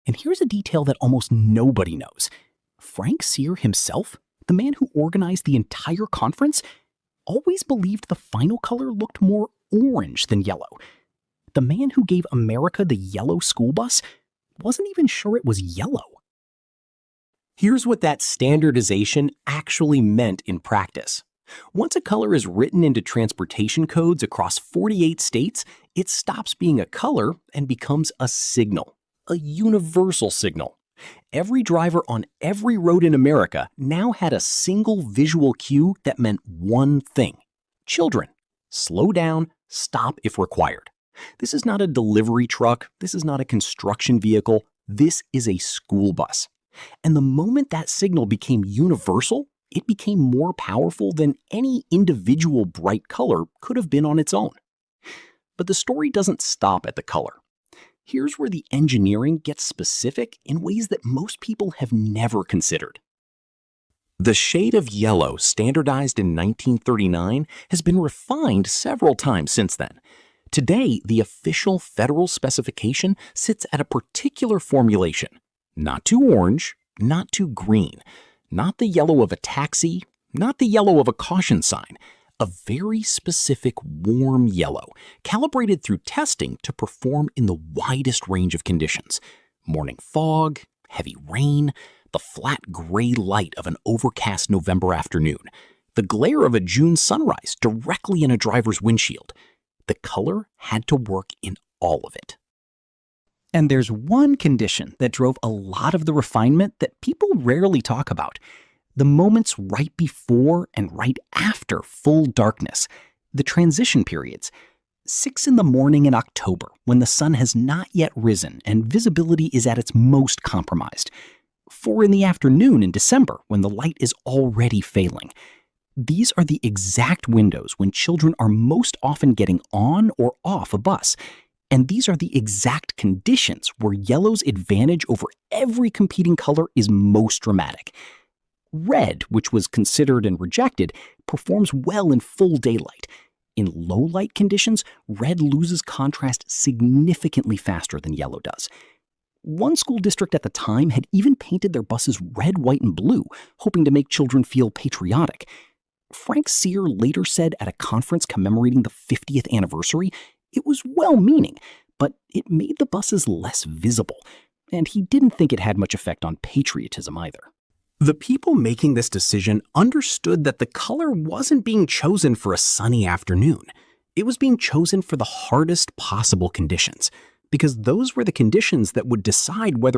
And here's a detail that almost nobody knows. Frank Sear himself, the man who organized the entire conference, always believed the final color looked more orange than yellow. The man who gave America the yellow school bus wasn't even sure it was yellow. Here's what that standardization actually meant in practice. Once a color is written into transportation codes across 48 states, it stops being a color and becomes a signal, a universal signal. Every driver on every road in America now had a single visual cue that meant one thing. Children, slow down, stop if required. This is not a delivery truck. This is not a construction vehicle. This is a school bus. And the moment that signal became universal, it became more powerful than any individual bright color could have been on its own. But the story doesn't stop at the color. Here's where the engineering gets specific in ways that most people have never considered. The shade of yellow standardized in 1939 has been refined several times since then. Today, the official federal specification sits at a particular formulation. Not too orange, not too green, not the yellow of a taxi, not the yellow of a caution sign. A very specific warm yellow, calibrated through testing to perform in the widest range of conditions. Morning fog, heavy rain, the flat gray light of an overcast November afternoon, the glare of a June sunrise directly in a driver's windshield. The color had to work in all of it. And there's one condition that drove a lot of the refinement that people rarely talk about. The moments right before and right after full darkness, the transition periods. 6 in the morning in October, when the sun has not yet risen and visibility is at its most compromised. 4 in the afternoon in December, when the light is already failing. These are the exact windows when children are most often getting on or off a bus. And these are the exact conditions where yellow's advantage over every competing color is most dramatic. Red, which was considered and rejected, performs well in full daylight. In low light conditions, red loses contrast significantly faster than yellow does. One school district at the time had even painted their buses red, white, and blue, hoping to make children feel patriotic. Frank Sear later said at a conference commemorating the 50th anniversary, it was well-meaning, but it made the buses less visible, and he didn't think it had much effect on patriotism either. The people making this decision understood that the color wasn't being chosen for a sunny afternoon. It was being chosen for the hardest possible conditions, because those were the conditions that would decide whether